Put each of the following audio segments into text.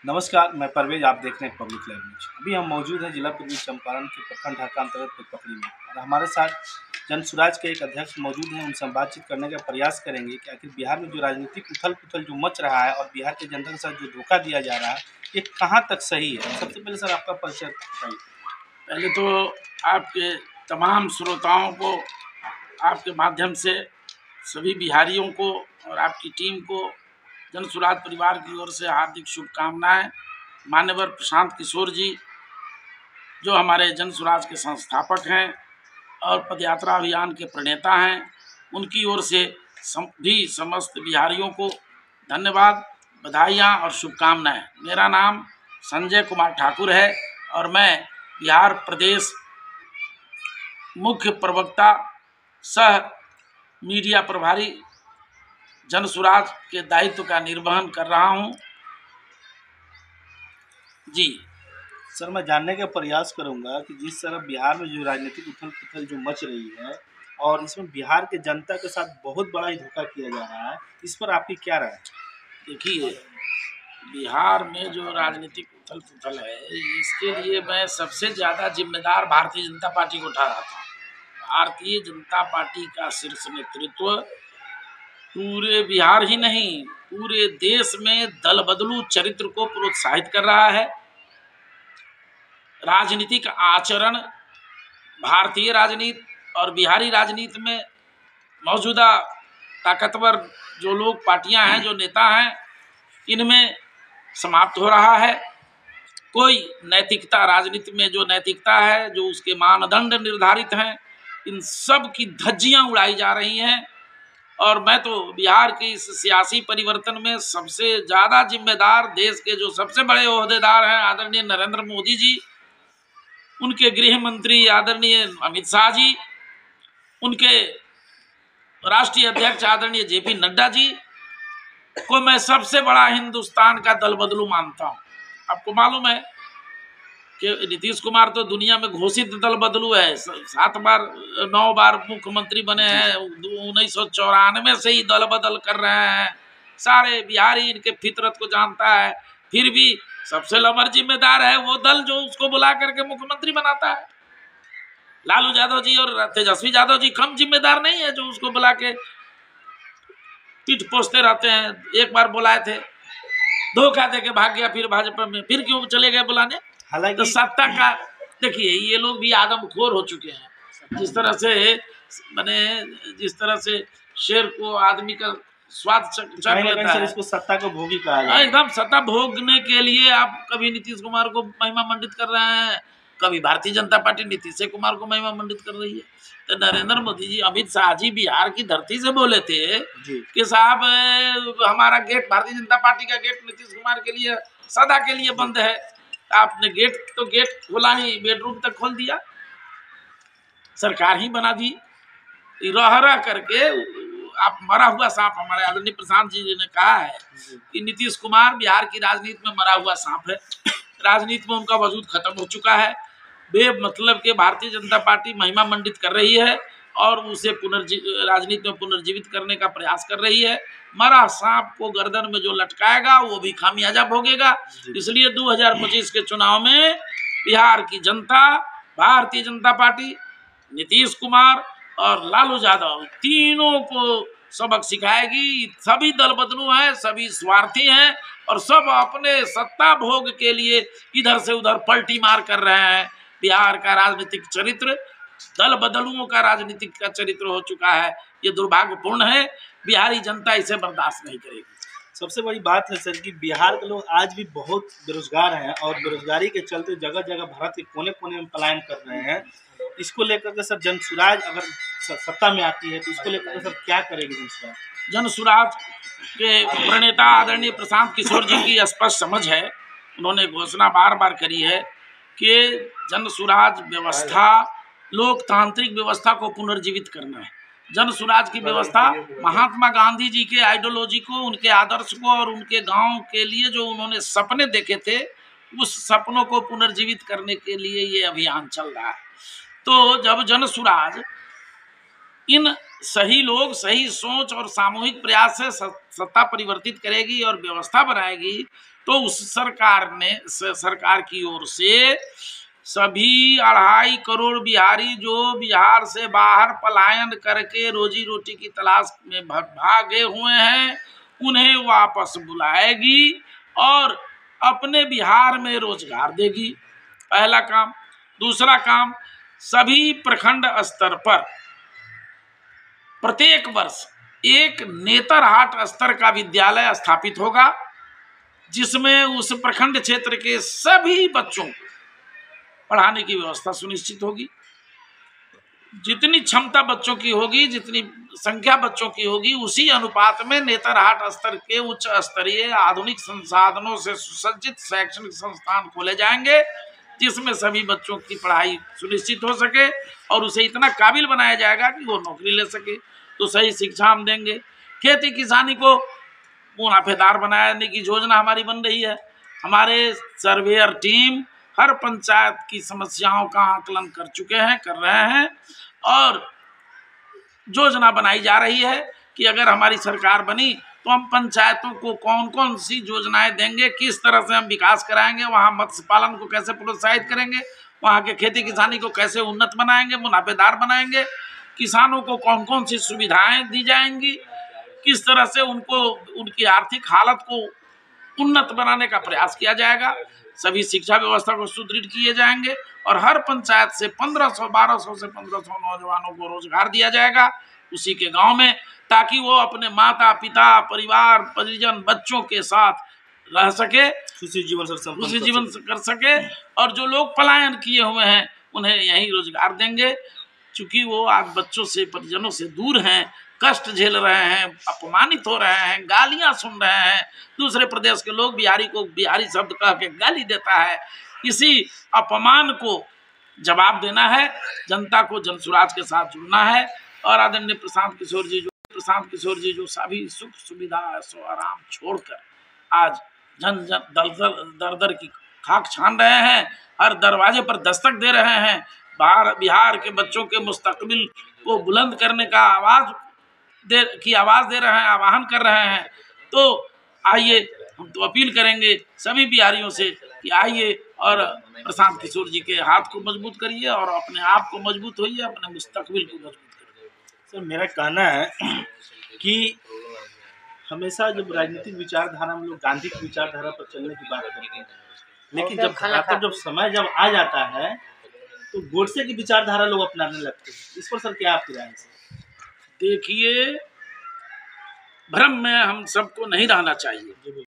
नमस्कार, मैं परवेज, आप देख रहे हैं पब्लिक लाइव न्यूज। अभी हम मौजूद हैं जिला पूर्वी चंपारण के प्रखंड ढाका अंतर्गत पकड़ी में, और हमारे साथ जन सुराज के एक अध्यक्ष मौजूद हैं। उनसे हम बातचीत करने का प्रयास करेंगे कि आखिर बिहार में जो राजनीतिक उथल पुथल जो मच रहा है और बिहार के जनता के साथ जो धोखा दिया जा रहा है, ये कहाँ तक सही है। सबसे पहले सर आपका परिचय बताइए। पहले तो आपके तमाम श्रोताओं को, आपके माध्यम से सभी बिहारियों को और आपकी टीम को जन सुराज परिवार की ओर से हार्दिक शुभकामनाएं। मान्यवर प्रशांत किशोर जी, जो हमारे जन सुराज के संस्थापक हैं और पदयात्रा अभियान के प्रणेता हैं, उनकी ओर से भी समस्त बिहारियों को धन्यवाद, बधाइयाँ और शुभकामनाएं। मेरा नाम संजय कुमार ठाकुर है और मैं बिहार प्रदेश मुख्य प्रवक्ता सह मीडिया प्रभारी जन सुराज के दायित्व का निर्वहन कर रहा हूं। जी सर, मैं जानने का प्रयास करूंगा कि जिस तरह बिहार में जो राजनीतिक उथल पुथल जो मच रही है और इसमें बिहार के जनता के साथ बहुत बड़ा ही धोखा किया जा रहा है, इस पर आपकी क्या राय है? देखिए, बिहार में जो राजनीतिक उथल पुथल है, इसके लिए मैं सबसे ज़्यादा जिम्मेदार भारतीय जनता पार्टी को ठहराता हूँ। भारतीय जनता पार्टी का शीर्ष नेतृत्व पूरे बिहार ही नहीं, पूरे देश में दल बदलू चरित्र को प्रोत्साहित कर रहा है। राजनीतिक आचरण भारतीय राजनीति और बिहारी राजनीति में मौजूदा ताकतवर जो लोग पार्टियां हैं, जो नेता हैं, इनमें समाप्त हो रहा है। कोई नैतिकता, राजनीति में जो नैतिकता है, जो उसके मानदंड निर्धारित हैं, इन सब की धज्जियां उड़ाई जा रही हैं। और मैं तो बिहार के इस सियासी परिवर्तन में सबसे ज़्यादा जिम्मेदार देश के जो सबसे बड़े ओहदेदार हैं, आदरणीय नरेंद्र मोदी जी, उनके गृह मंत्री आदरणीय अमित शाह जी, उनके राष्ट्रीय अध्यक्ष आदरणीय जेपी नड्डा जी को मैं सबसे बड़ा हिंदुस्तान का दल बदलू मानता हूँ। आपको मालूम है कि नीतीश कुमार तो दुनिया में घोषित दल बदलू है, 9 बार मुख्यमंत्री बने हैं, 1994 से ही दल बदल कर रहे हैं। सारे बिहारी इनके फितरत को जानता है, फिर भी सबसे लंबर जिम्मेदार है वो दल जो उसको बुला करके मुख्यमंत्री बनाता है। लालू यादव जी और तेजस्वी यादव जी कम जिम्मेदार नहीं है, जो उसको बुला के पीठ पोसते रहते हैं। एक बार बुलाए थे, धोखा दे के भाग गया, फिर भाजपा में, फिर क्यों चले गए बुलाने। हालांकि तो सत्ता का देखिए, ये लोग भी आदमखोर हो चुके हैं। जिस तरह से शेर को आदमी का स्वाद चख लेता है, इसको सत्ता को भोगी कहा जाए। एकदम सत्ता भोगने के लिए आप कभी नीतीश कुमार को महिमा मंडित कर रहे हैं, कभी भारतीय जनता पार्टी नीतीश कुमार को महिमा मंडित कर रही है। तो नरेंद्र मोदी जी, अमित शाह जी बिहार की धरती से बोले थे कि साहब, हमारा गेट, भारतीय जनता पार्टी का गेट नीतीश कुमार के लिए सदा के लिए बंद है। आपने गेट खोला ही, बेडरूम तक खोल दिया, सरकार ही बना दी। रह करके आप मरा हुआ सांप, हमारे आदरणीय प्रशांत जी ने कहा है कि नीतीश कुमार बिहार की राजनीति में मरा हुआ सांप है। राजनीति में उनका वजूद खत्म हो चुका है। बेमतलब के भारतीय जनता पार्टी महिमा मंडित कर रही है और उसे राजनीति में पुनर्जीवित करने का प्रयास कर रही है। मरा सांप को गर्दन में जो लटकाएगा वो भी खामियाजा भोगेगा। इसलिए 2025 के चुनाव में बिहार की जनता भारतीय जनता पार्टी, नीतीश कुमार और लालू यादव, तीनों को सबक सिखाएगी। सभी दल बदलू हैं, सभी स्वार्थी हैं और सब अपने सत्ता भोग के लिए इधर से उधर पलटी मार कर रहे हैं। बिहार का राजनीतिक चरित्र दल बदलुओं का राजनीतिक का चरित्र हो चुका है। ये दुर्भाग्यपूर्ण है, बिहारी जनता इसे बर्दाश्त नहीं करेगी। सबसे बड़ी बात है सर कि बिहार के लोग आज भी बहुत बेरोजगार हैं और बेरोजगारी के चलते जगह जगह भारत के कोने कोने में पलायन कर रहे हैं। इसको लेकर के सर जन सुराज अगर सत्ता में आती है तो इसको लेकर के सर क्या करेगी जन सुराज? जन सुराज के प्रणेता आदरणीय प्रशांत किशोर जी की स्पष्ट समझ है। उन्होंने घोषणा बार बार करी है कि जन सुराज व्यवस्था, लोकतांत्रिक व्यवस्था को पुनर्जीवित करना है। जन सुराज की व्यवस्था महात्मा गांधी जी के आइडियोलॉजी को, उनके आदर्श को और उनके गांव के लिए जो उन्होंने सपने देखे थे, उस सपनों को पुनर्जीवित करने के लिए ये अभियान चल रहा है। तो जब जन सुराज इन सही लोग, सही सोच और सामूहिक प्रयास से सत्ता परिवर्तित करेगी और व्यवस्था बनाएगी, तो उस सरकार की ओर से सभी 2.5 करोड़ बिहारी जो बिहार से बाहर पलायन करके रोजी रोटी की तलाश में भागे हुए हैं, उन्हें वापस बुलाएगी और अपने बिहार में रोजगार देगी। पहला काम। दूसरा काम, सभी प्रखंड स्तर पर प्रत्येक वर्ष एक नेतरहाट स्तर का विद्यालय स्थापित होगा, जिसमें उस प्रखंड क्षेत्र के सभी बच्चों को पढ़ाने की व्यवस्था सुनिश्चित होगी। जितनी क्षमता बच्चों की होगी, जितनी संख्या बच्चों की होगी, उसी अनुपात में नेतरहाट स्तर के उच्च स्तरीय आधुनिक संसाधनों से सुसज्जित शैक्षणिक संस्थान खोले जाएंगे, जिसमें सभी बच्चों की पढ़ाई सुनिश्चित हो सके और उसे इतना काबिल बनाया जाएगा कि वो नौकरी ले सके। तो सही शिक्षा हम देंगे। खेती किसानी को मुनाफेदार बनाने की योजना हमारी बन रही है। हमारे सर्वेयर टीम हर पंचायत की समस्याओं का आकलन कर चुके हैं, कर रहे हैं, और योजना बनाई जा रही है कि अगर हमारी सरकार बनी तो हम पंचायतों को कौन कौन सी योजनाएं देंगे, किस तरह से हम विकास कराएंगे, वहाँ मत्स्य पालन को कैसे प्रोत्साहित करेंगे, वहाँ के खेती किसानी को कैसे उन्नत बनाएंगे, मुनाफेदार बनाएंगे, किसानों को कौन कौन सी सुविधाएं दी जाएंगी, किस तरह से उनको उनकी आर्थिक हालत को उन्नत बनाने का प्रयास किया जाएगा। सभी शिक्षा व्यवस्था को सुदृढ़ किए जाएंगे और हर पंचायत से 1200 से 1500 नौजवानों को रोजगार दिया जाएगा उसी के गांव में, ताकि वो अपने माता पिता परिवार परिजन बच्चों के साथ रह सके, उसी जीवन कर सके। और जो लोग पलायन किए हुए हैं उन्हें यही रोजगार देंगे, क्योंकि वो आज बच्चों से परिजनों से दूर हैं, कष्ट झेल रहे हैं, अपमानित हो रहे हैं, गालियां सुन रहे हैं। दूसरे प्रदेश के लोग बिहारी को बिहारी शब्द कह के गाली देता है। इसी अपमान को जवाब देना है, जनता को जनसुराज के साथ जुड़ना है। और आदरणीय प्रशांत किशोर जी जो सभी सुख सुविधा ऐशो आराम छोड़कर आज जन दर दर की खाक छान रहे हैं, हर दरवाजे पर दस्तक दे रहे हैं, बिहार के बच्चों के मुस्तकबिल को बुलंद करने का आवाज दे रहे हैं, आह्वान कर रहे हैं। तो आइए, हम तो अपील करेंगे सभी बिहारियों से कि आइए और प्रशांत किशोर जी के हाथ को मजबूत करिए और अपने आप को मजबूत होइए, अपने मुस्तकबिल को मजबूत करिए। सर, मेरा कहना है कि हमेशा जब राजनीतिक विचारधारा में लोग गांधी की विचारधारा पर चलने की बात करते हैं, लेकिन जब समय आ जाता है तो गोडसे की विचारधारा लोग अपनाने लगते हैं। इस पर सर क्या आपकी राय है? देखिए, भ्रम में हम सबको नहीं रहना चाहिए।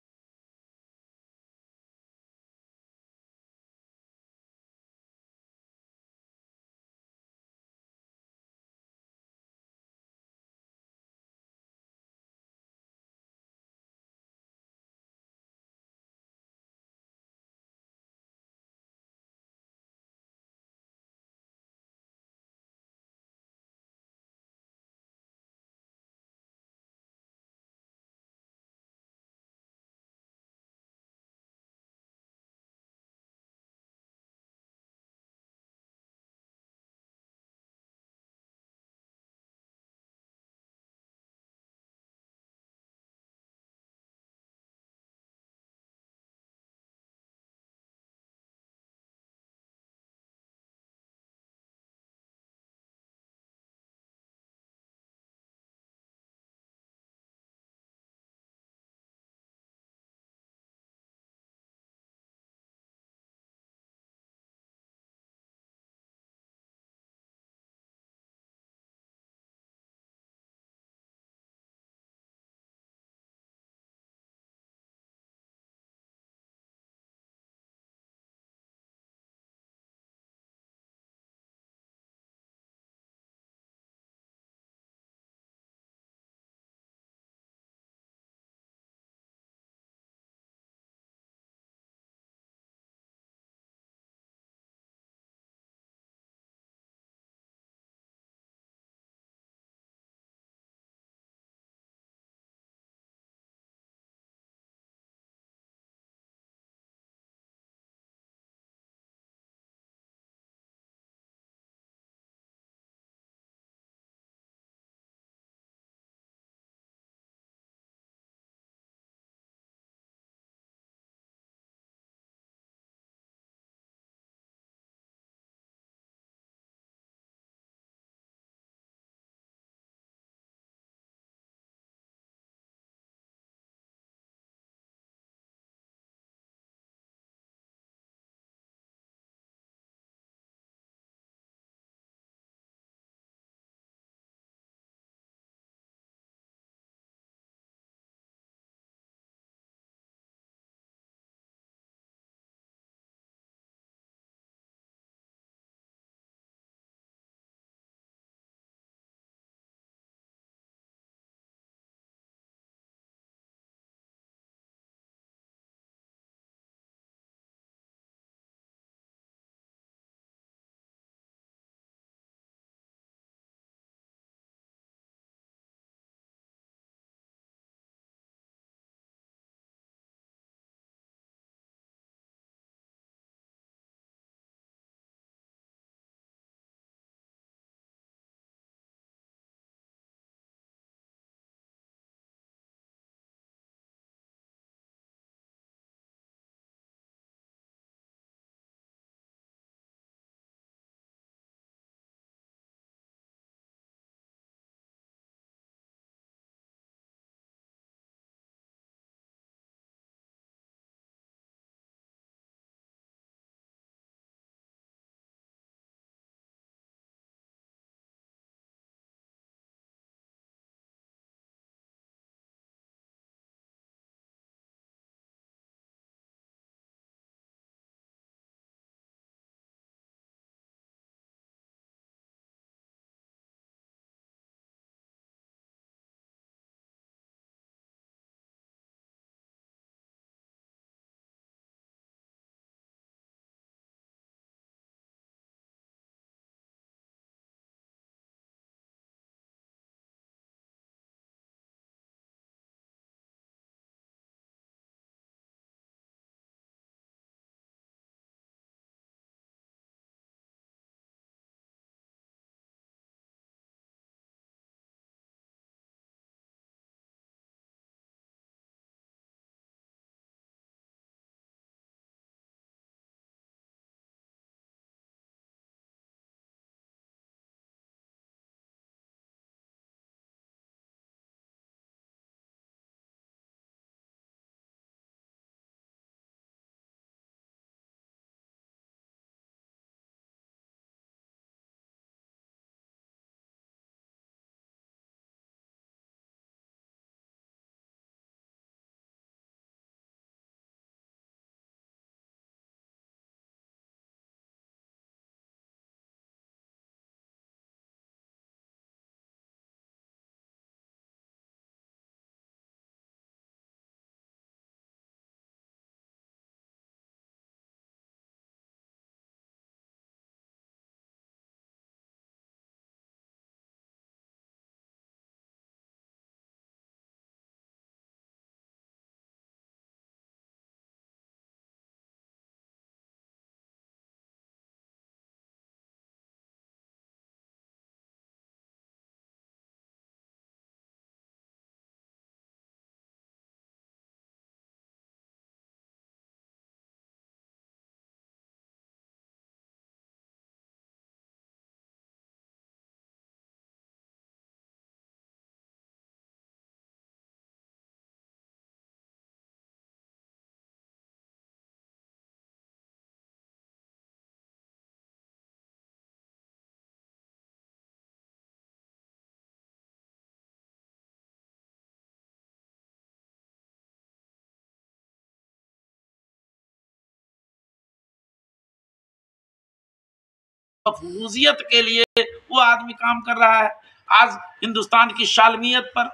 मफलूजियत के लिए वो आदमी काम कर रहा है। आज हिंदुस्तान की शालमियत पर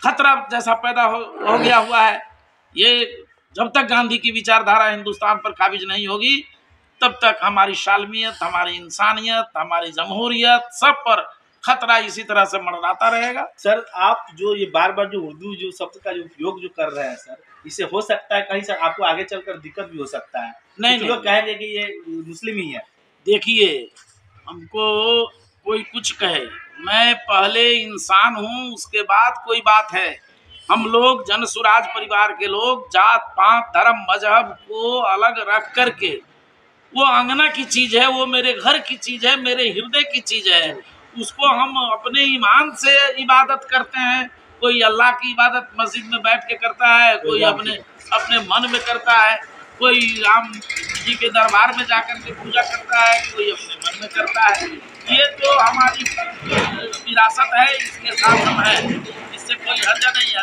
खतरा जैसा पैदा हो गया हुआ है। ये जब तक गांधी की विचारधारा हिंदुस्तान पर काबिज नहीं होगी तब तक हमारी शालमियत, हमारी इंसानियत, हमारी जमहूरियत सब पर खतरा इसी तरह से मंडराता रहेगा। सर आप जो ये बार बार जो उर्दू जो शब्द का जो उपयोग जो कर रहे हैं सर, इससे हो सकता है कहीं सर आपको आगे चलकर दिक्कत भी हो सकता है। नहीं, लोग कहेंगे कि ये मुस्लिम ही है। देखिए, हमको कोई कुछ कहे, मैं पहले इंसान हूँ, उसके बाद कोई बात है। हम लोग जन सुराज परिवार के लोग जात पात धर्म मजहब को अलग रख करके, वो अंगना की चीज है, वो मेरे घर की चीज है, मेरे हृदय की चीज है, उसको हम अपने ईमान से इबादत करते हैं। कोई अल्लाह की इबादत मस्जिद में बैठ के करता है, कोई अपने मन में करता है, कोई राम जी के दरबार में जाकर के पूजा करता है, कोई अपने मन में करता है। ये तो हमारी विरासत है, इसके साथ हम हैं, इससे कोई हर्ज नहीं है।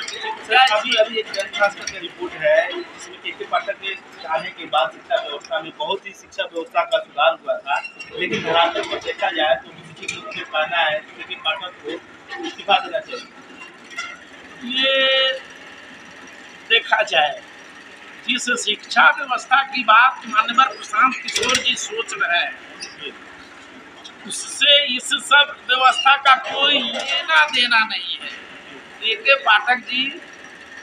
अभी एक दैनिक भास्कर की रिपोर्ट है जिसमें के पाठक के आने के बाद शिक्षा व्यवस्था में बहुत ही शिक्षा व्यवस्था का सुधार हुआ था, लेकिन धरातल पर देखा जाए तो किसी के कहना है कि पाठक को इस्तीफा देना चाहिए। ये देखा जाए, जिस शिक्षा व्यवस्था की बात माननीय प्रशांत किशोर जी सोच रहे हैं, उससे इस सब व्यवस्था का कोई लेना देना नहीं है। के पाठक जी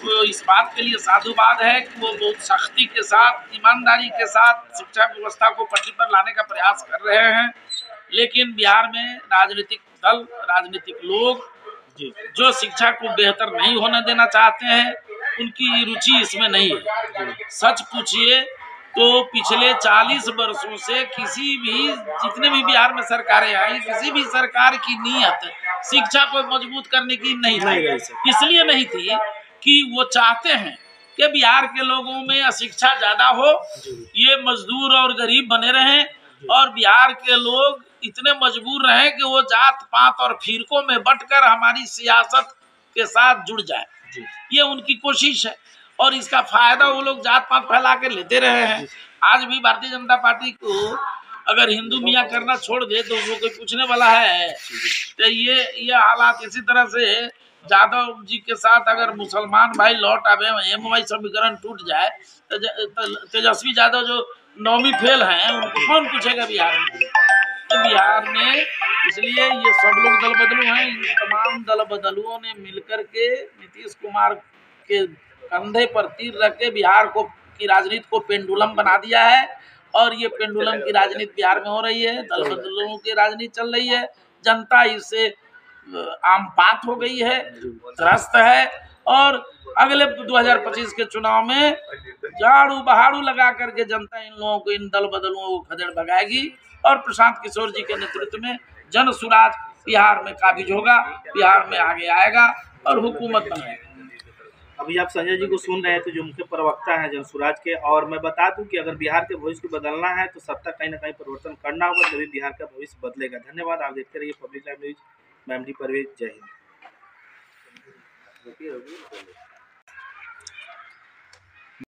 वो इस बात के लिए साधुवाद है कि वो बहुत सख्ती के साथ, ईमानदारी के साथ शिक्षा व्यवस्था को पटरी पर लाने का प्रयास कर रहे हैं। लेकिन बिहार में राजनीतिक दल, राजनीतिक लोग जो शिक्षा को बेहतर नहीं होने देना चाहते हैं, उनकी रुचि इसमें नहीं है। सच पूछिए तो पिछले 40 वर्षों से किसी भी, जितने भी बिहार में सरकारें आई, किसी भी सरकार की नीयत शिक्षा को मजबूत करने की नहीं थी। इसलिए नहीं थी कि वो चाहते हैं कि बिहार के लोगों में अशिक्षा ज्यादा हो, ये मजदूर और गरीब बने रहें, और बिहार के लोग इतने मजबूर रहें कि वो जात पात और फिरकों में बंटकर हमारी सियासत के साथ जुड़ जाए। ये उनकी कोशिश है और इसका फायदा वो लोग जात पात फैला के लेते रहे हैं। आज भी भारतीय जनता पार्टी को अगर हिंदू मियाँ करना छोड़ दे तो वो कोई पूछने वाला है। तो ये हालात इसी तरह से यादव जी के साथ अगर मुसलमान भाई लौट आवे, एमवाई समीकरण टूट जाए, तो तेजस्वी यादव जो 9वीं फेल हैं उनको कौन पूछेगा बिहार में? तो बिहार में इसलिए ये सब लोग दल बदलू हैं। इन तमाम दल बदलुओं ने मिलकर के नीतीश कुमार के कंधे पर तीर रख के बिहार को की राजनीति को पेंडुलम बना दिया है, और ये पेंडुलम की राजनीति बिहार में हो रही है। दल बदलुओं की राजनीति चल रही है, जनता इससे आम बात हो गई है, त्रस्त है, और अगले 2025 के चुनाव में झाड़ू बहाड़ू लगा करके जनता इन लोगों को, इन दल बदलुओं को खदेड़ भगाएगी, और प्रशांत किशोर जी के नेतृत्व में जन सुराज बिहार में काबिज होगा, बिहार में आगे आएगा और हुकूमत बनाएगा। अभी आप संजय जी को सुन रहे थे जो मुख्य प्रवक्ता हैं जनसुराज के, और मैं बता दूं कि अगर बिहार के भविष्य को बदलना है तो सत्ता कहीं ना कहीं परिवर्तन करना होगा, तभी बिहार का भविष्य बदलेगा। धन्यवाद, आप देखते रहिए पब्लिक लाइव न्यूज। मैं एमडी परवेज, जय हिंद।